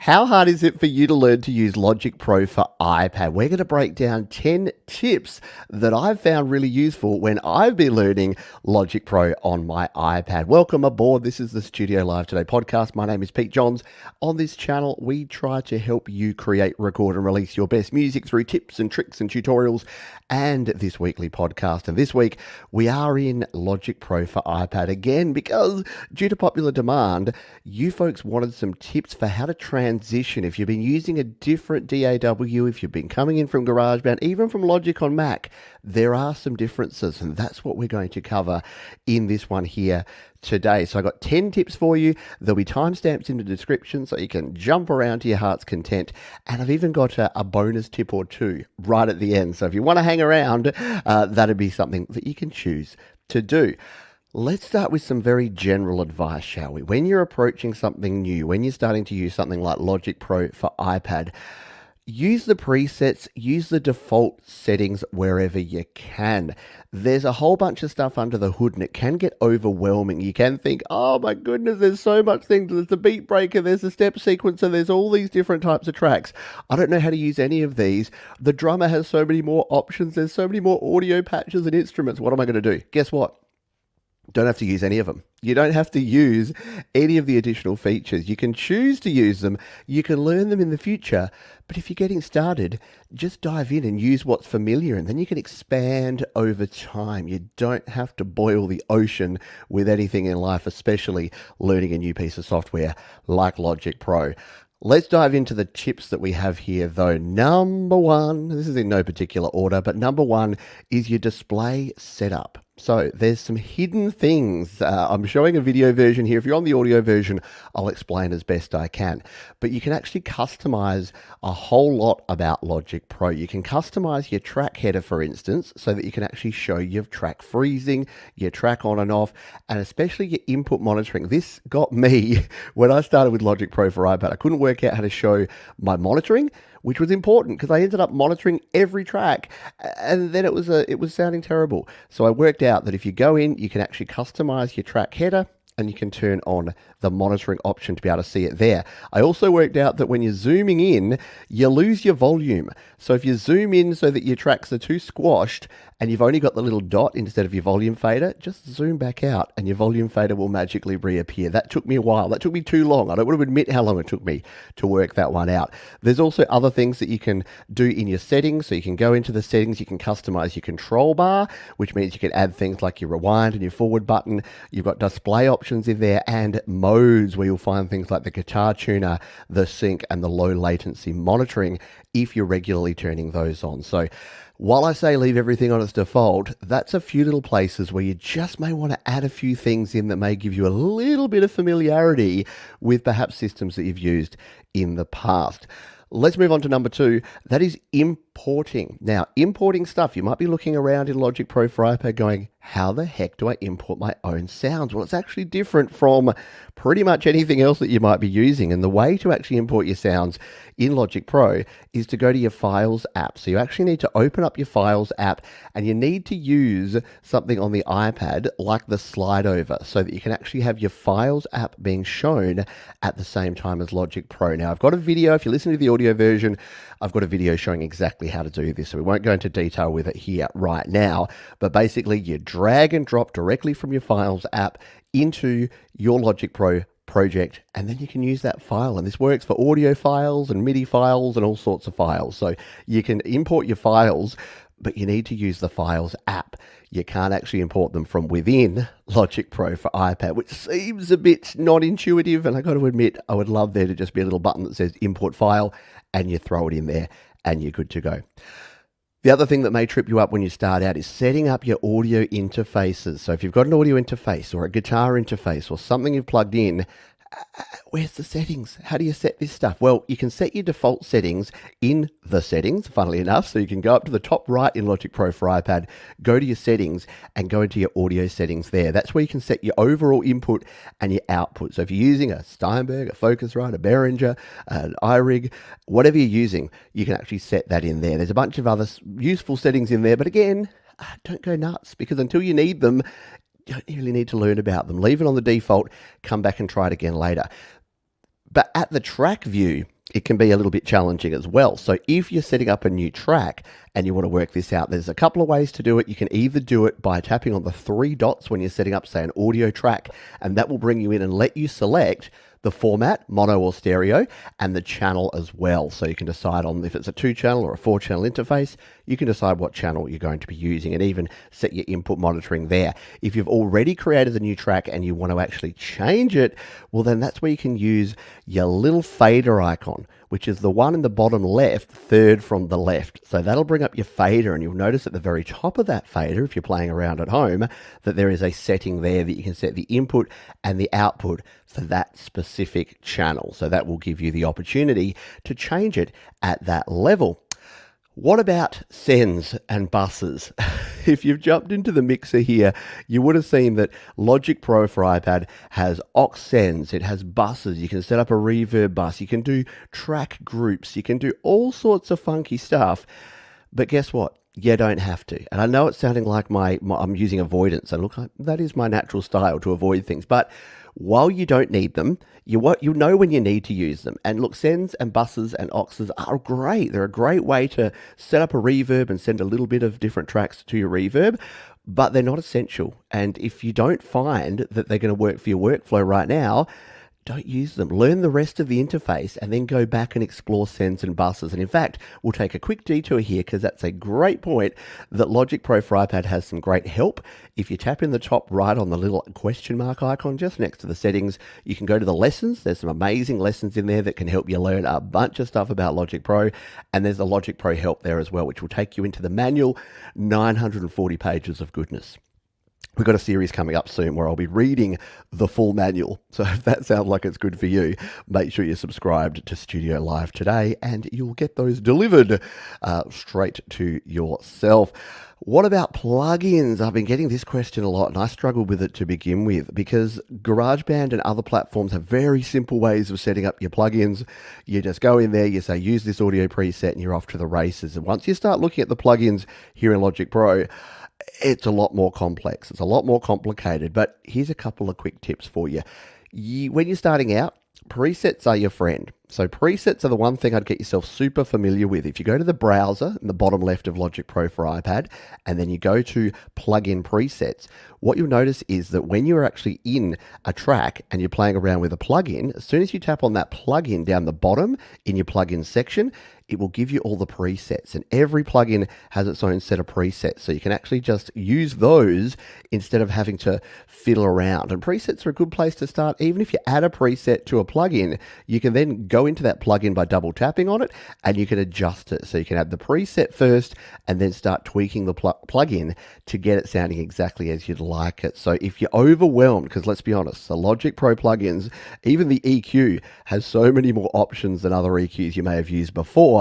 How hard is it for you to learn to use Logic Pro for iPad? We're going to break down 10 tips that I've found really useful when I've been learning Logic Pro on my iPad. Welcome aboard. This is the Studio Live Today podcast. My name is Pete Johns. On this channel, we try to help you create, record, and release your best music through tips and tricks and tutorials and this weekly podcast. And this week, we are in Logic Pro for iPad again because due to popular demand, you folks wanted some tips for how to transition. If you've been using a different DAW, if you've been coming in from GarageBand, even from Logic on Mac, there are some differences, and that's what we're going to cover in this one here today. So I got 10 tips for you. There'll be timestamps in the description so you can jump around to your heart's content. And I've even got a bonus tip or two right at the end. So if you want to hang around, that'd be something that you can choose to do. Let's start with some very general advice, shall we? When you're approaching something new, when you're starting to use something like Logic Pro for iPad, use the presets, use the default settings wherever you can. There's a whole bunch of stuff under the hood and it can get overwhelming. You can think, oh my goodness, there's so much things. There's the beat breaker, there's the step sequencer, there's all these different types of tracks. I don't know how to use any of these. The drummer has so many more options. There's so many more audio patches and instruments. What am I going to do? Guess what? Don't have to use any of them. You don't have to use any of the additional features. You can choose to use them. You can learn them in the future. But if you're getting started, just dive in and use what's familiar, and then you can expand over time. You don't have to boil the ocean with anything in life, especially learning a new piece of software like Logic Pro. Let's dive into the tips that we have here, though. Number one, this is in no particular order, but number one is your display setup. So there's some hidden things. I'm showing a video version here. If you're on the audio version, I'll explain as best I can. But you can actually customize a whole lot about Logic Pro. You can customize your track header, for instance, so that you can actually show your track freezing, your track on and off, and especially your input monitoring. This got me when I started with Logic Pro for iPad. I couldn't work out how to show my monitoring, which was important because I ended up monitoring every track, and then it was sounding terrible. So I worked out that if you go in, you can actually customize your track header and you can turn on the monitoring option to be able to see it there. I also worked out that when you're zooming in, you lose your volume. So if you zoom in so that your tracks are too squashed and you've only got the little dot instead of your volume fader, just zoom back out and your volume fader will magically reappear. That took me a while. That took me too long. I don't want to admit how long it took me to work that one out. There's also other things that you can do in your settings. So you can go into the settings, you can customize your control bar, which means you can add things like your rewind and your forward button. You've got display options in there and modes where you'll find things like the guitar tuner, the sync, and the low latency monitoring if you're regularly turning those on. So while I say leave everything on its default, that's a few little places where you just may want to add a few things in that may give you a little bit of familiarity with perhaps systems that you've used in the past. Let's move on to number two. That is importing. Now, importing stuff. You might be looking around in Logic Pro for iPad going, how the heck do I import my own sounds? Well, it's actually different from pretty much anything else that you might be using. And the way to actually import your sounds in Logic Pro is to go to your Files app. So you actually need to open up your Files app and you need to use something on the iPad like the slide over so that you can actually have your Files app being shown at the same time as Logic Pro. Now, I've got a video. If you're listening to the audio version, I've got a video showing exactly how to do this. So we won't go into detail with it here right now. But basically, you drag and drop directly from your Files app into your Logic Pro project, and then you can use that file. And this works for audio files and MIDI files and all sorts of files. So you can import your files, but you need to use the Files app. You can't actually import them from within Logic Pro for iPad, which seems a bit not intuitive. And I got to admit, I would love there to just be a little button that says import file, and you throw it in there and you're good to go. The other thing that may trip you up when you start out is setting up your audio interfaces. So if you've got an audio interface or a guitar interface or something you've plugged in, where's the settings? How do you set this stuff? Well, you can set your default settings in the settings, funnily enough. So you can go up to the top right in Logic Pro for iPad, go to your settings and go into your audio settings there. That's where you can set your overall input and your output. So if you're using a Steinberg, a Focusrite, a Behringer, an iRig, whatever you're using, you can actually set that in there. There's a bunch of other useful settings in there, but again, don't go nuts because until you need them, you don't really need to learn about them. Leave it on the default, come back and try it again later. But at the track view, it can be a little bit challenging as well. So if you're setting up a new track and you want to work this out, there's a couple of ways to do it. You can either do it by tapping on the three dots when you're setting up, say, an audio track, and that will bring you in and let you select the format, mono or stereo, and the channel as well. So you can decide on if it's a 2-channel or a 4-channel interface. You can decide what channel you're going to be using and even set your input monitoring there. If you've already created the new track and you want to actually change it, well, then that's where you can use your little fader icon, which is the one in the bottom left, third from the left. So that'll bring up your fader, and you'll notice at the very top of that fader, if you're playing around at home, that there is a setting there that you can set the input and the output for that specific channel. So that will give you the opportunity to change it at that level. What about sends and buses? If you've jumped into the mixer here, you would have seen that Logic Pro for iPad has aux sends, it has buses, you can set up a reverb bus, you can do track groups, you can do all sorts of funky stuff. But guess what? You don't have to. And I know it's sounding like I'm using avoidance, and look, that is my natural style, to avoid things. But while you don't need them, you know when you need to use them. And look, sends and buses and auxes are great. They're a great way to set up a reverb and send a little bit of different tracks to your reverb, but they're not essential. And if you don't find that they're going to work for your workflow right now, don't use them. Learn the rest of the interface and then go back and explore sends and buses. And in fact, we'll take a quick detour here because that's a great point that Logic Pro for iPad has some great help. If you tap in the top right on the little question mark icon just next to the settings, you can go to the lessons. There's some amazing lessons in there that can help you learn a bunch of stuff about Logic Pro. And there's the Logic Pro help there as well, which will take you into the manual, 940 pages of goodness. We've got a series coming up soon where I'll be reading the full manual. So if that sounds like it's good for you, make sure you're subscribed to Studio Live today and you'll get those delivered straight to yourself. What about plugins? I've been getting this question a lot and I struggled with it to begin with because GarageBand and other platforms have very simple ways of setting up your plugins. You just go in there, you say, use this audio preset and you're off to the races. And once you start looking at the plugins here in Logic Pro, it's a lot more complex. It's a lot more complicated, but here's a couple of quick tips for you. When you're starting out, presets are your friend. So presets are the one thing I'd get yourself super familiar with. If you go to the browser in the bottom left of Logic Pro for iPad, and then you go to plugin presets, what you'll notice is that when you're actually in a track and you're playing around with a plugin, as soon as you tap on that plugin down the bottom in your plugin section, it will give you all the presets, and every plugin has its own set of presets. So you can actually just use those instead of having to fiddle around. And presets are a good place to start. Even if you add a preset to a plugin, you can then go into that plugin by double tapping on it and you can adjust it. So you can add the preset first and then start tweaking the plugin to get it sounding exactly as you'd like it. So if you're overwhelmed, because let's be honest, the Logic Pro plugins, even the EQ has so many more options than other EQs you may have used before,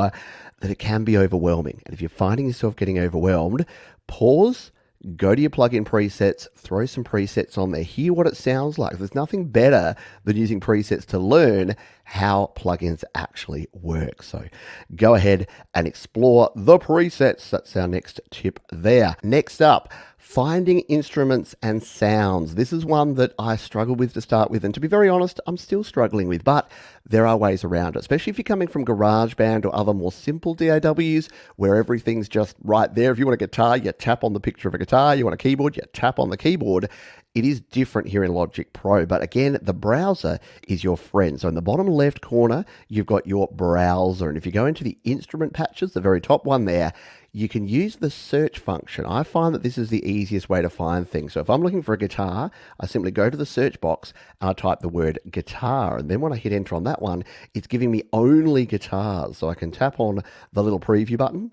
that it can be overwhelming. And if you're finding yourself getting overwhelmed, pause, go to your plugin presets, throw some presets on there, hear what it sounds like. There's nothing better than using presets to learn how plugins actually work. So go ahead and explore the presets. That's our next tip there. Next up, finding instruments and sounds. This is one that I struggled with to start with, and to be very honest, I'm still struggling with, but there are ways around it, especially if you're coming from GarageBand or other more simple DAWs where everything's just right there. If you want a guitar, you tap on the picture of a guitar. You want a keyboard, you tap on the keyboard. It is different here in Logic Pro, but again, the browser is your friend. So in the bottom left corner, you've got your browser, and if you go into the instrument patches, the very top one there, you can use the search function. I find that this is the easiest way to find things. So if I'm looking for a guitar, I simply go to the search box and I type the word guitar. And then when I hit enter on that one, it's giving me only guitars. So I can tap on the little preview button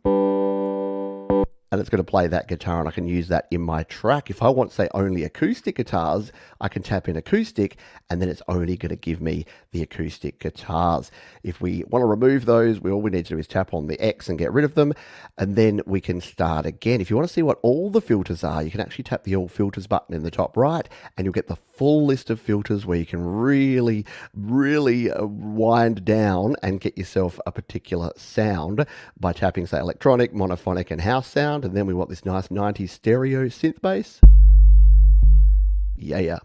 and it's going to play that guitar and I can use that in my track. If I want, say, only acoustic guitars, I can tap in acoustic and then it's only going to give me the acoustic guitars. If we want to remove those, all we need to do is tap on the X and get rid of them, and then we can start again. If you want to see what all the filters are, you can actually tap the All Filters button in the top right and you'll get the full list of filters where you can really wind down and get yourself a particular sound by tapping, say, electronic, monophonic, and house sound. And then we want this nice 90s stereo synth bass. Yeah.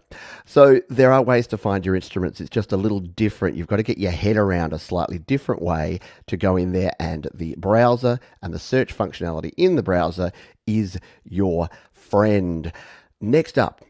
So there are ways to find your instruments. It's just a little different. You've got to get your head around a slightly different way to go in there, and the browser and the search functionality in the browser is your friend. Next up,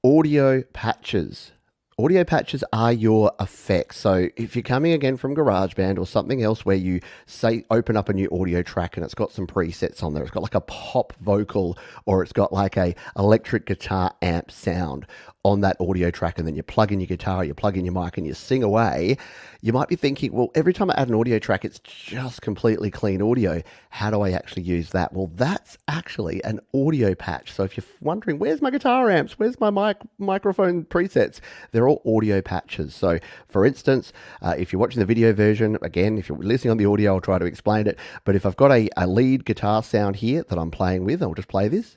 audio patches. Audio patches are your effects. So if you're coming again from GarageBand or something else where you say open up a new audio track and it's got some presets on there, it's got like a pop vocal or it's got like a electric guitar amp sound on that audio track, and then you plug in your guitar, you plug in your mic and you sing away, you might be thinking, well, every time I add an audio track, it's just completely clean audio. How do I actually use that? Well, that's actually an audio patch. So if you're wondering, where's my guitar amps? Where's my microphone presets? They're all audio patches. So for instance, if you're watching the video version, again, if you're listening on the audio, I'll try to explain it. But if I've got a lead guitar sound here that I'm playing with, I'll just play this.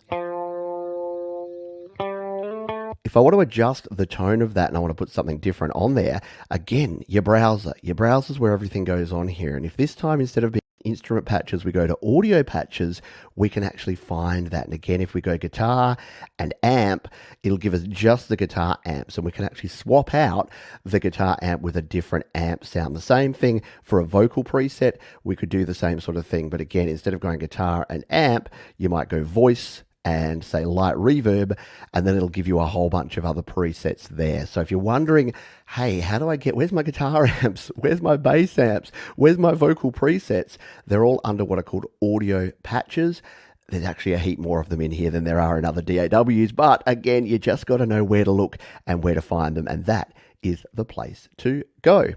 If I want to adjust the tone of that and I want to put something different on there, again, your browser. Your browser's where everything goes on here. And if this time, instead of being instrument patches, we go to audio patches, we can actually find that. And again, if we go guitar and amp, it'll give us just the guitar amps, and we can actually swap out the guitar amp with a different amp sound. The same thing for a vocal preset, we could do the same sort of thing. But again, instead of going guitar and amp, you might go voice and say light reverb, and then it'll give you a whole bunch of other presets there. So if you're wondering, hey, how do I get, where's my guitar amps? Where's my bass amps? Where's my vocal presets? They're all under what are called audio patches. There's actually a heap more of them in here than there are in other DAWs, but again, you just got to know where to look and where to find them, and that is the place to go.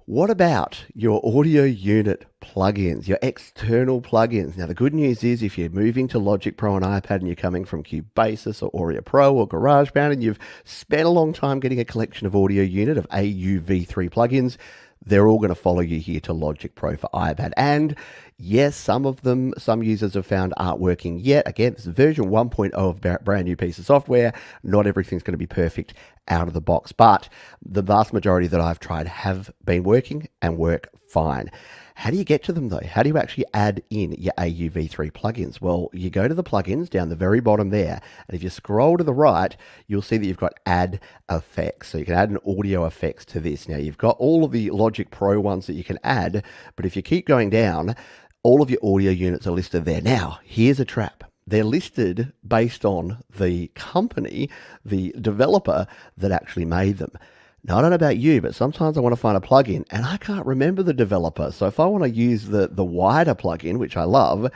What about your audio unit plugins, your external plugins? Now, the good news is if you're moving to Logic Pro on iPad and you're coming from Cubasis or Audio Pro or GarageBand and you've spent a long time getting a collection of audio unit of AUV3 plugins, they're all going to follow you here to Logic Pro for iPad. And yes, some users have found aren't working yet. Again, this is version 1.0 of a brand new piece of software. Not everything's going to be perfect out of the box, but the vast majority that I've tried have been working and work fine. How do you get to them though? How do you actually add in your AUV3 plugins? Well, you go to the plugins down the very bottom there, and if you scroll to the right, you'll see that you've got add effects. So you can add an audio effects to this. Now you've got all of the Logic Pro ones that you can add, but if you keep going down, all of your audio units are listed there. Now, here's a trap. They're listed based on the company, the developer that actually made them. Now, I don't know about you, but sometimes I want to find a plugin and I can't remember the developer. So if I want to use the wider plugin, which I love,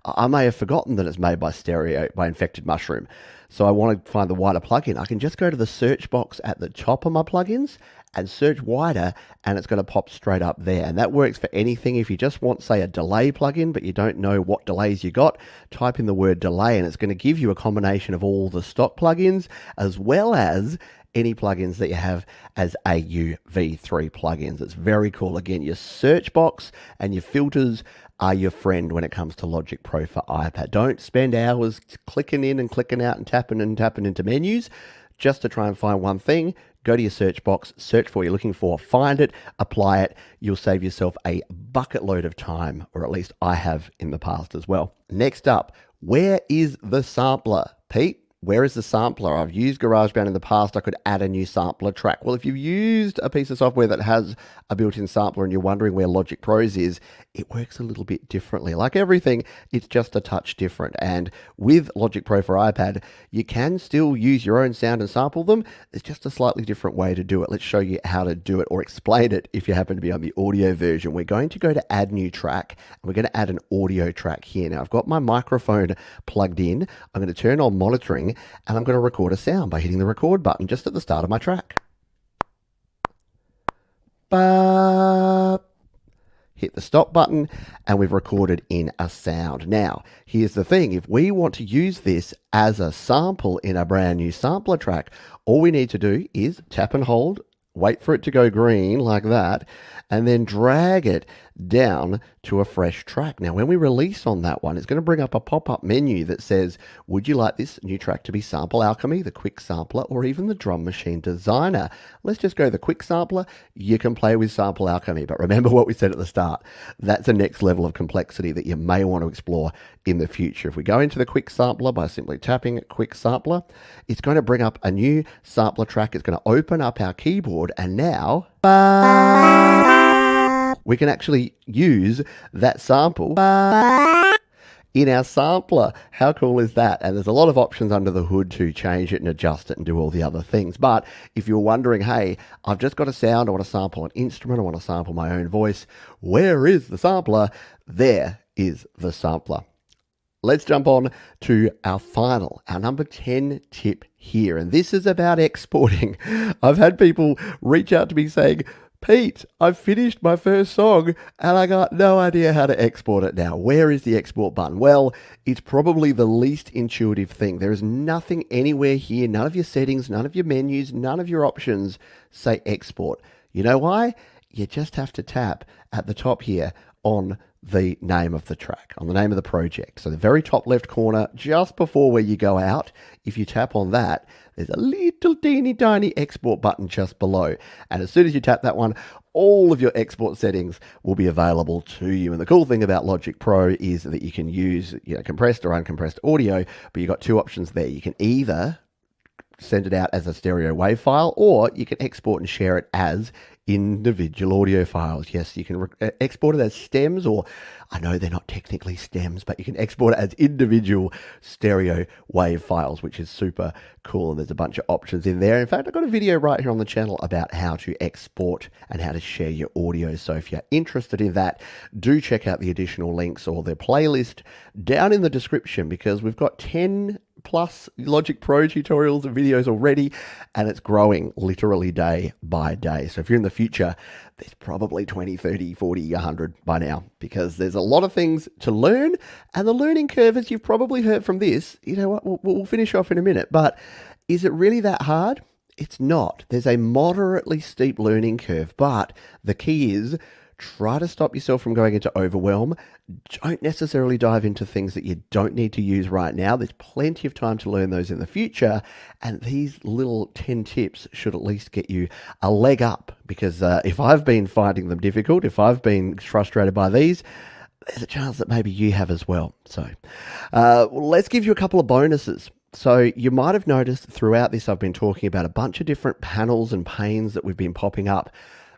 I may have forgotten that it's made by Infected Mushroom. So I want to find the wider plugin. I can just go to the search box at the top of my plugins and search wider, and it's going to pop straight up there. And that works for anything. If you just want, say, a delay plugin, but you don't know what delays you got, type in the word delay, and it's going to give you a combination of all the stock plugins, as well as any plugins that you have as AUV3 plugins. It's very cool. Again, your search box and your filters are your friend when it comes to Logic Pro for iPad. Don't spend hours clicking in and clicking out and tapping into menus just to try and find one thing. Go to your search box, search for what you're looking for, find it, apply it. You'll save yourself a bucket load of time, or at least I have in the past as well. Next up, where is the sampler? Pete, where is the sampler? I've used GarageBand in the past. I could add a new sampler track. Well, if you've used a piece of software that has a built-in sampler and you're wondering where Logic Pro's is, it works a little bit differently. Like everything, it's just a touch different. And with Logic Pro for iPad, you can still use your own sound and sample them. It's just a slightly different way to do it. Let's show you how to do it, or explain it if you happen to be on the audio version. We're going to go to add new track, and we're going to add an audio track here. Now, I've got my microphone plugged in. I'm going to turn on monitoring, and I'm going to record a sound by hitting the record button just at the start of my track. Ba. Hit the stop button, and we've recorded in a sound. Now, here's the thing. If we want to use this as a sample in a brand new sampler track, all we need to do is tap and hold, wait for it to go green like that, and then drag it down to a fresh track. Now, when we release on that one, it's going to bring up a pop-up menu that says, would you like this new track to be Sample Alchemy, the Quick Sampler, or even the Drum Machine Designer? Let's just go the Quick Sampler. You can play with Sample Alchemy, but remember what we said at the start. That's a next level of complexity that you may want to explore in the future. If we go into the Quick Sampler by simply tapping Quick Sampler, it's going to bring up a new sampler track. It's going to open up our keyboard, and now we can actually use that sample in our sampler. How cool is that? And there's a lot of options under the hood to change it and adjust it and do all the other things. But if you're wondering, hey, I've just got a sound, I want to sample an instrument, I want to sample my own voice, where is the sampler? There is the sampler. Let's jump on to our number 10 tip here. And this is about exporting. I've had people reach out to me saying, Pete, I've finished my first song and I got no idea how to export it now. Where is the export button? Well, it's probably the least intuitive thing. There is nothing anywhere here, none of your settings, none of your menus, none of your options say export. You know why? You just have to tap at the top here on the name of the track, on the name of the project. So the very top left corner, just before where you go out, if you tap on that, there's a little teeny tiny export button just below. And as soon as you tap that one, all of your export settings will be available to you. And the cool thing about Logic Pro is that you can use compressed or uncompressed audio, but you've got two options there. You can either send it out as a stereo WAV file, or you can export and share it as individual audio files. Yes, you can export it as stems, or I know they're not technically stems, but you can export it as individual stereo WAV files, which is super cool. And there's a bunch of options in there. In fact, I've got a video right here on the channel about how to export and how to share your audio. So if you're interested in that, do check out the additional links or the playlist down in the description, because we've got 10 plus Logic Pro tutorials and videos already, and it's growing literally day by day. So if you're in the future, there's probably 20, 30, 40, 100 by now, because there's a lot of things to learn, and the learning curve, as you've probably heard from this, you know what, we'll finish off in a minute, but is it really that hard? It's not. There's a moderately steep learning curve, but the key is try to stop yourself from going into overwhelm. Don't necessarily dive into things that you don't need to use right now. There's plenty of time to learn those in the future. And these little 10 tips should at least get you a leg up, because if I've been finding them difficult, if I've been frustrated by these, there's a chance that maybe you have as well. So let's give you a couple of bonuses. So you might have noticed throughout this, I've been talking about a bunch of different panels and panes that we've been popping up.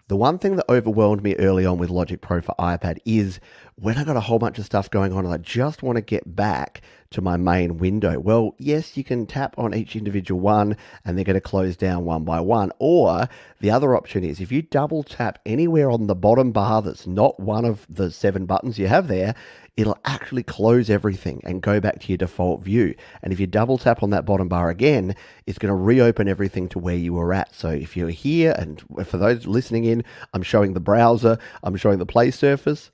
The one thing that overwhelmed me early on with Logic Pro for iPad is when I got a whole bunch of stuff going on and I just want to get back to my main window. Well, yes, you can tap on each individual one and they're going to close down one by one. Or the other option is if you double tap anywhere on the bottom bar that's not one of the 7 buttons you have there, it'll actually close everything and go back to your default view. And if you double tap on that bottom bar again, it's going to reopen everything to where you were at. So if you're here, and for those listening in, I'm showing the browser, I'm showing the play surface.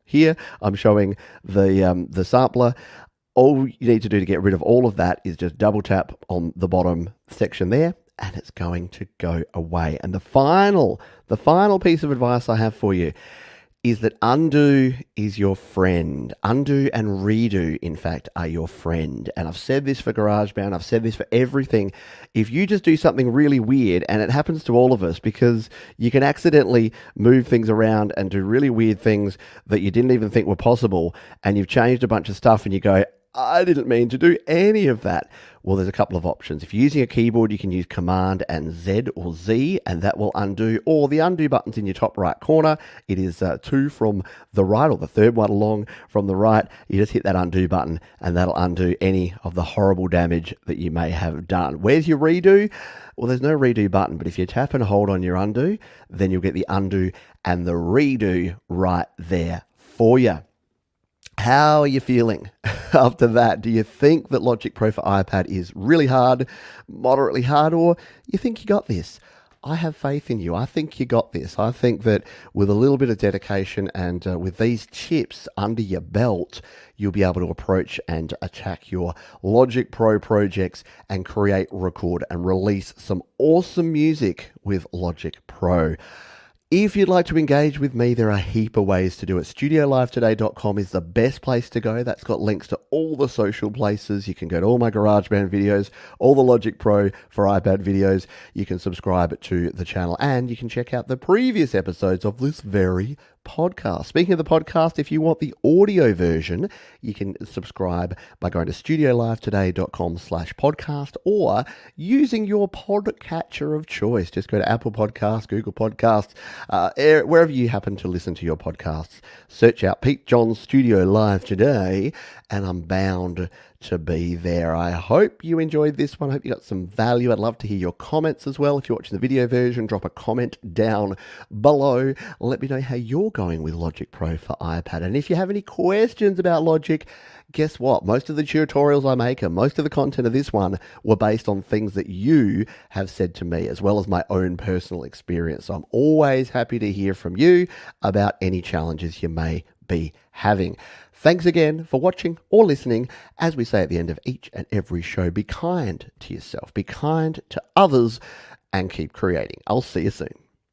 Here, I'm showing the sampler. All you need to do to get rid of all of that is just double tap on the bottom section there, and it's going to go away. And the final piece of advice I have for you is that undo is your friend. Undo and redo, in fact, are your friend. And I've said this for GarageBand, I've said this for everything. If you just do something really weird, and it happens to all of us, because you can accidentally move things around and do really weird things that you didn't even think were possible, and you've changed a bunch of stuff and you go, I didn't mean to do any of that. Well, there's a couple of options. If you're using a keyboard, you can use Command and Z or Z, and that will undo. Or the undo button's in your top right corner. It is 2 from the right, or the third one along from the right. You just hit that undo button, and that'll undo any of the horrible damage that you may have done. Where's your redo? Well, there's no redo button, but if you tap and hold on your undo, then you'll get the undo and the redo right there for you. How are you feeling after that? Do you think that Logic Pro for iPad is really hard, moderately hard, or you think you got this? I have faith in you. I think you got this. I think that with a little bit of dedication and with these tips under your belt, you'll be able to approach and attack your Logic Pro projects and create, record, and release some awesome music with Logic Pro. If you'd like to engage with me, there are a heap of ways to do it. StudioLiveToday.com is the best place to go. That's got links to all the social places. You can go to all my GarageBand videos, all the Logic Pro for iPad videos. You can subscribe to the channel, and you can check out the previous episodes of this very podcast. Speaking of the podcast, if you want the audio version, you can subscribe by going to studiolivetoday.com/podcast or using your podcatcher of choice. Just go to Apple Podcasts, Google Podcasts, wherever you happen to listen to your podcasts. Search out Pete John's Studio Live Today, and I'm bound to be there. I hope you enjoyed this one. I hope you got some value. I'd love to hear your comments as well. If you're watching the video version, drop a comment down below. Let me know how you're going with Logic Pro for iPad. And if you have any questions about Logic, guess what? Most of the tutorials I make and most of the content of this one were based on things that you have said to me, as well as my own personal experience. So I'm always happy to hear from you about any challenges you may be having. Thanks again for watching or listening. As we say at the end of each and every show, be kind to yourself, be kind to others, and keep creating. I'll see you soon.